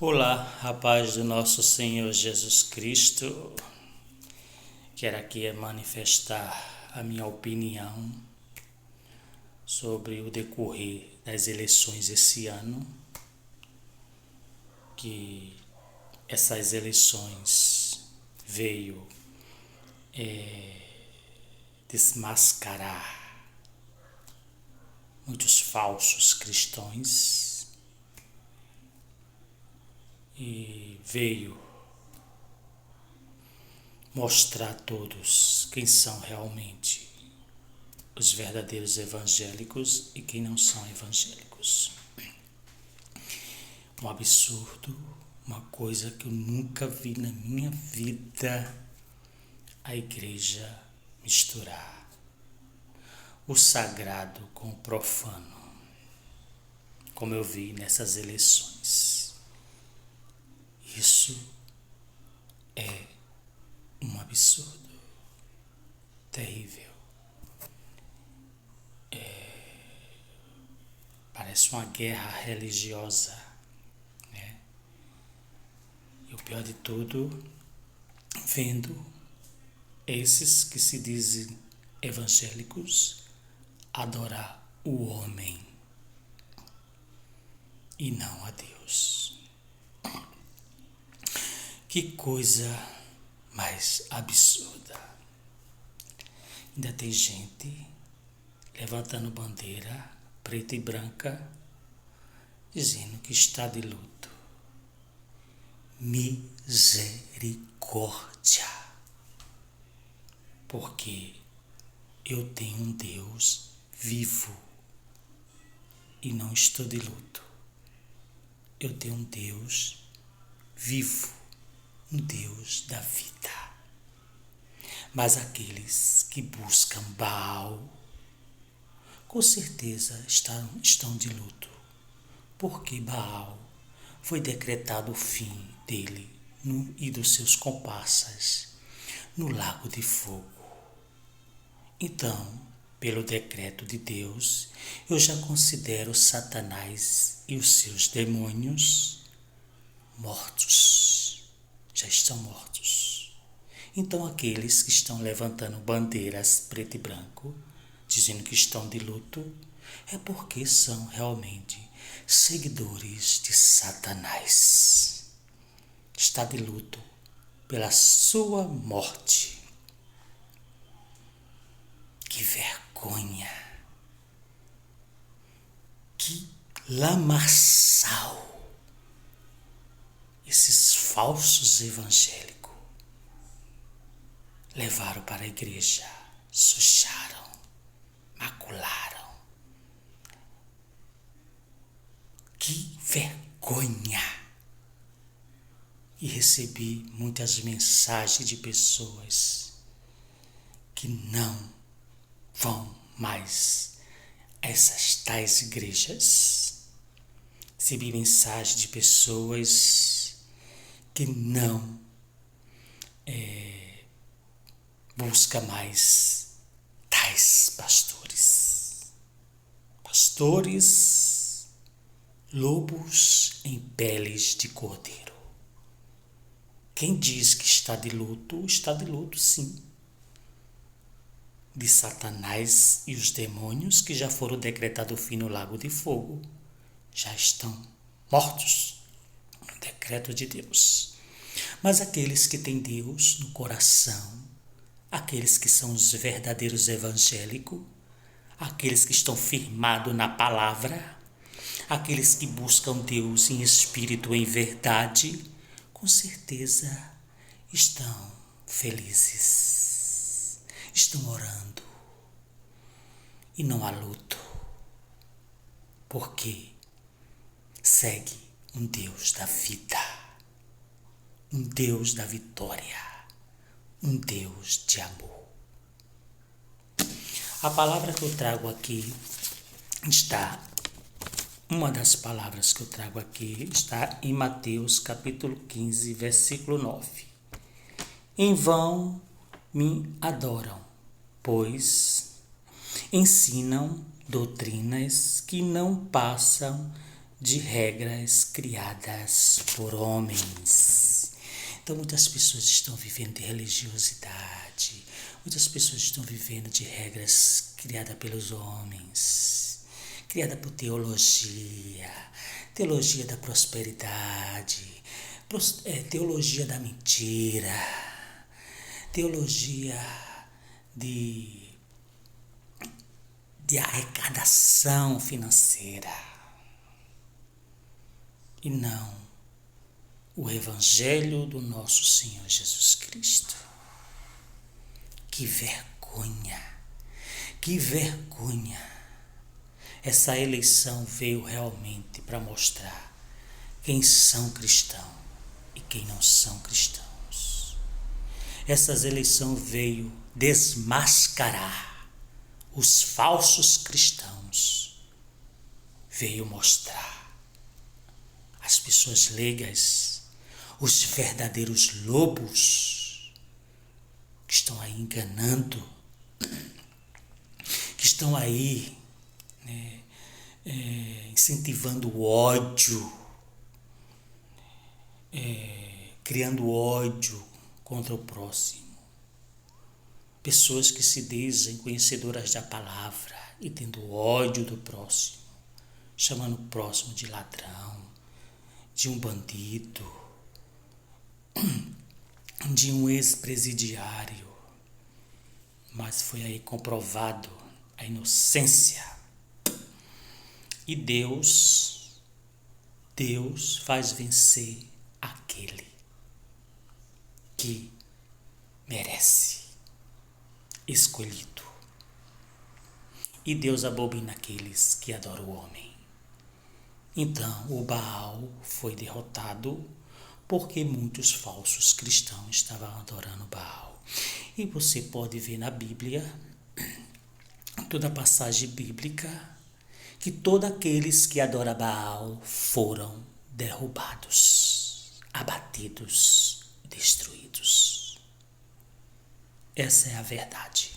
Olá, a paz do nosso Senhor Jesus Cristo. Quero aqui manifestar a minha opinião sobre o decorrer das eleições esse ano, que essas eleições veio desmascarar muitos falsos cristãos e veio mostrar a todos quem são realmente os verdadeiros evangélicos e quem não são evangélicos. Um absurdo, uma coisa que eu nunca vi na minha vida, a igreja misturar o sagrado com o profano, como eu vi nessas eleições. Isso é um absurdo, terrível. Parece uma guerra religiosa, né? E o pior de tudo, vendo esses que se dizem evangélicos adorar o homem e não a Deus. Que coisa mais absurda. Ainda tem gente levantando bandeira preta e branca, dizendo que está de luto. Misericórdia. Porque eu tenho um Deus vivo e não estou de luto. Eu tenho um Deus vivo, um Deus da vida. Mas aqueles que buscam Baal, com certeza estão de luto, porque Baal foi decretado o fim dele e dos seus comparsas no lago de fogo. Então, pelo decreto de Deus, eu já considero Satanás e os seus demônios mortos, já estão mortos. Então aqueles que estão levantando bandeiras preto e branco, dizendo que estão de luto, é porque são realmente seguidores de Satanás. Está de luto pela sua morte. Que vergonha! Que lamaçal! Esses falsos evangélicos levaram para a igreja, sujaram, macularam. Que vergonha! E recebi muitas mensagens de pessoas que não vão mais a essas tais igrejas. Recebi mensagens de pessoas que não busca mais tais pastores. Pastores, lobos em peles de cordeiro. Quem diz que está de luto sim. De Satanás e os demônios que já foram decretados o fim no lago de fogo. Já estão mortos no decreto de Deus. Mas aqueles que têm Deus no coração, aqueles que são os verdadeiros evangélicos, aqueles que estão firmados na palavra, aqueles que buscam Deus em espírito, em verdade, com certeza estão felizes, estão orando e não há luto, porque segue um Deus da vida, um Deus da vitória, um Deus de amor. A palavra que eu trago aqui uma das palavras que eu trago aqui está em Mateus capítulo 15, versículo 9. Em vão me adoram, pois ensinam doutrinas que não passam de regras criadas por homens. Então muitas pessoas estão vivendo de religiosidade, muitas pessoas estão vivendo de regras criadas pelos homens, criada por teologia da prosperidade, teologia da mentira, teologia de arrecadação financeira, e não o Evangelho do nosso Senhor Jesus Cristo. Que vergonha, que vergonha! Essa eleição veio realmente para mostrar quem são cristãos e quem não são cristãos. Essa eleição veio desmascarar os falsos cristãos, veio mostrar às pessoas leigas os verdadeiros lobos que estão aí enganando, que estão aí incentivando o ódio, criando ódio contra o próximo. Pessoas que se dizem conhecedoras da palavra e tendo ódio do próximo, chamando o próximo de ladrão, de um bandido, de um ex-presidiário. Mas foi aí comprovado a inocência. E Deus faz vencer aquele que merece, escolhido. E Deus abomina aqueles que adoram o homem. Então o Baal foi derrotado porque muitos falsos cristãos estavam adorando Baal. E você pode ver na Bíblia, toda a passagem bíblica, que todos aqueles que adoram Baal foram derrubados, abatidos, destruídos. Essa é a verdade.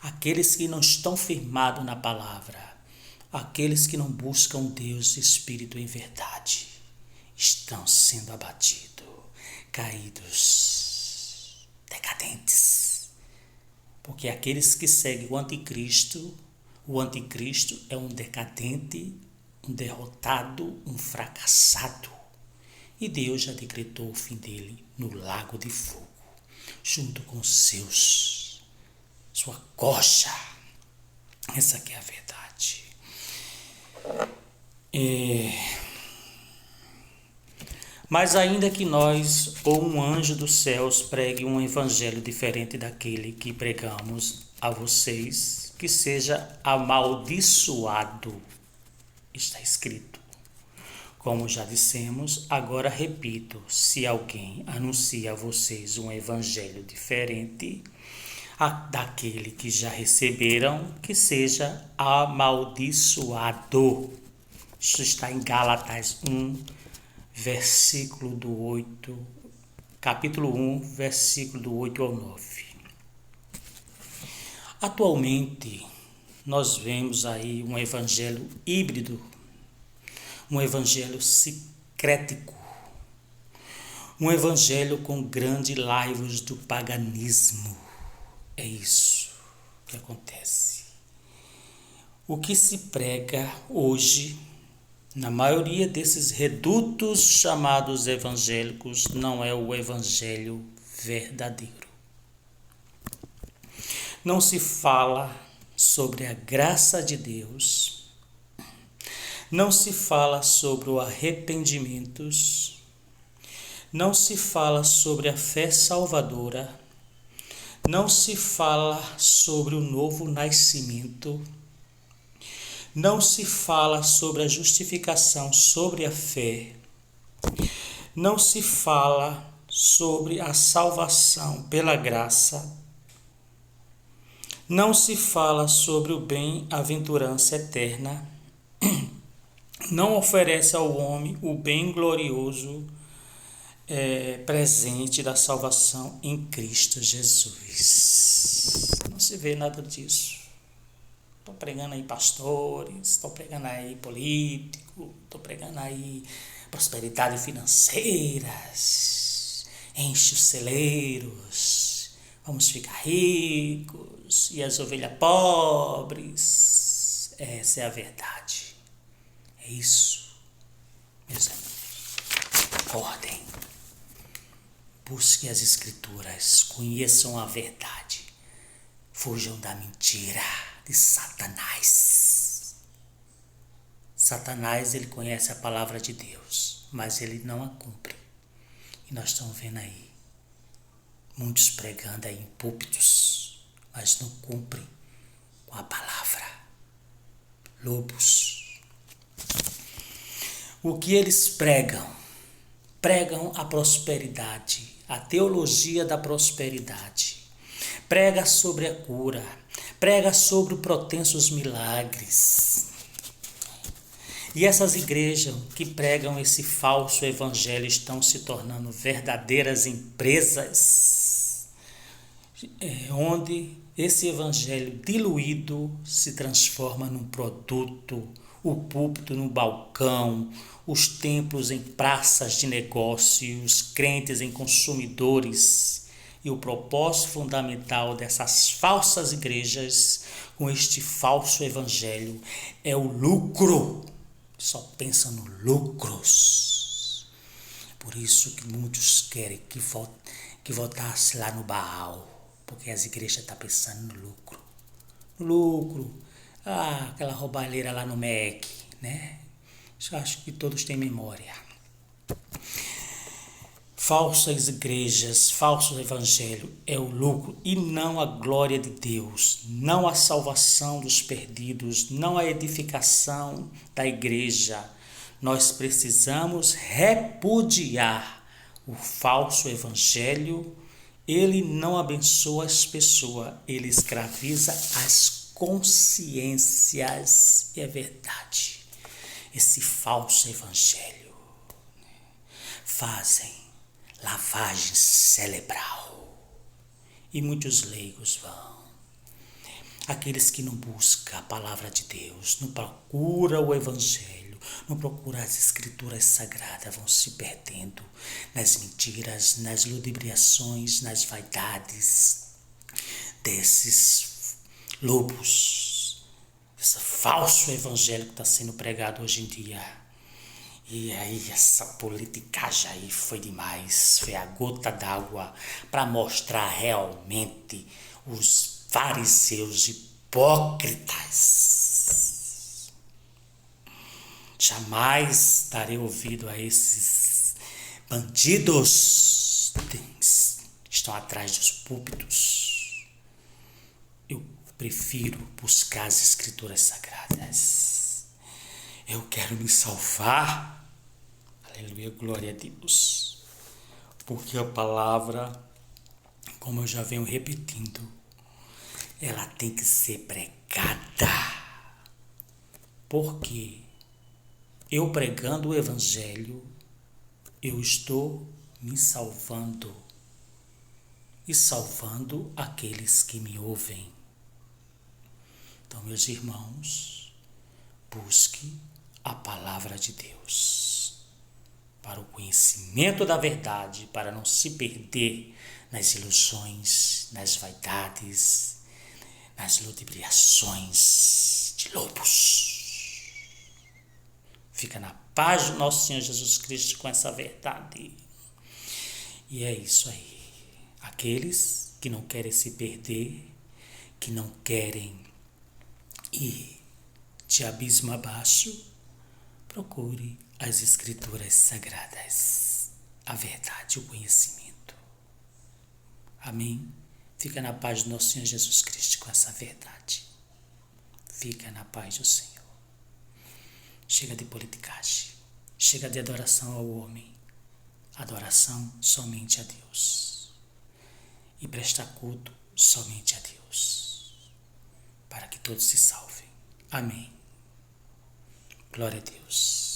Aqueles que não estão firmados na palavra, aqueles que não buscam Deus Espírito em verdade, estão sendo abatidos, caídos, decadentes. Porque aqueles que seguem o anticristo é um decadente, um derrotado, um fracassado. E Deus já decretou o fim dele no lago de fogo, junto com sua coxa. Essa aqui é a verdade. Mas ainda que nós ou um anjo dos céus pregue um evangelho diferente daquele que pregamos a vocês, que seja amaldiçoado. Está escrito. Como já dissemos, agora repito, se alguém anuncia a vocês um evangelho diferente daquele que já receberam, que seja amaldiçoado. Isso está em Gálatas 1, versículo do 8, capítulo 1, versículo do 8 ao 9. Atualmente, nós vemos aí um evangelho híbrido, um evangelho sincrético, um evangelho com grandes laivos do paganismo. É isso que acontece. O que se prega hoje, na maioria desses redutos chamados evangélicos, não é o evangelho verdadeiro. Não se fala sobre a graça de Deus, não se fala sobre o arrependimento, não se fala sobre a fé salvadora, não se fala sobre o novo nascimento, não se fala sobre a justificação sobre a fé, não se fala sobre a salvação pela graça, não se fala sobre o bem-aventurança eterna, não oferece ao homem o bem glorioso presente da salvação em Cristo Jesus. Não se vê nada disso. Estou pregando aí pastores, estou pregando aí político, estou pregando aí prosperidade financeira, enche os celeiros, vamos ficar ricos, e as ovelhas pobres. Essa é a verdade. É isso, meus amigos. Acordem, busquem as escrituras, conheçam a verdade, fujam da mentira de Satanás. Satanás, ele conhece a palavra de Deus, mas ele não a cumpre. E nós estamos vendo aí muitos pregando aí em púlpitos, mas não cumprem com a palavra. Lobos. O que eles pregam? Pregam a prosperidade, a teologia da prosperidade. Prega sobre a cura, prega sobre pretensos milagres. E essas igrejas que pregam esse falso evangelho estão se tornando verdadeiras empresas, onde esse evangelho diluído se transforma num produto, o púlpito no balcão, os templos em praças de negócios, crentes em consumidores. E o propósito fundamental dessas falsas igrejas com este falso evangelho é o lucro. Só pensam no lucros. Por isso que muitos querem que voltasse lá no Baal, porque as igrejas estão pensando no lucro. No lucro. Aquela roubalheira lá no MEC, né? Eu acho que todos têm memória. Falsas igrejas, falso evangelho é o lucro e não a glória de Deus, não a salvação dos perdidos, não a edificação da igreja. Nós precisamos repudiar o falso evangelho. Ele não abençoa as pessoas, ele escraviza as consciências. E é verdade, esse falso evangelho fazem lavagem cerebral e muitos leigos vão. Aqueles que não buscam a palavra de Deus, não procuram o evangelho, não procuram as escrituras sagradas, vão se perdendo nas mentiras, nas ludibriações, nas vaidades desses lobos, esse falso evangelho que está sendo pregado hoje em dia. E aí essa politicagem aí foi demais, foi a gota d'água para mostrar realmente os fariseus hipócritas. Jamais darei ouvido a esses bandidos que estão atrás dos púlpitos. Eu prefiro buscar as escrituras sagradas. Eu quero me salvar. Aleluia, glória a Deus. Porque a palavra, como eu já venho repetindo, ela tem que ser pregada. Porque eu pregando o evangelho, eu estou me salvando. E salvando aqueles que me ouvem. Então, meus irmãos, busque a palavra de Deus para o conhecimento da verdade, para não se perder nas ilusões, nas vaidades, nas ludibriações de lobos. Fica na paz do nosso Senhor Jesus Cristo com essa verdade. E é isso aí. Aqueles que não querem se perder, que não querem ir de abismo abaixo, procure as escrituras sagradas, a verdade, o conhecimento. Amém? Fica na paz do nosso Senhor Jesus Cristo com essa verdade. Fica na paz do Senhor. Chega de politicagem, chega de adoração ao homem, adoração somente a Deus. E prestar culto somente a Deus, para que todos se salvem. Amém. Glória a Deus.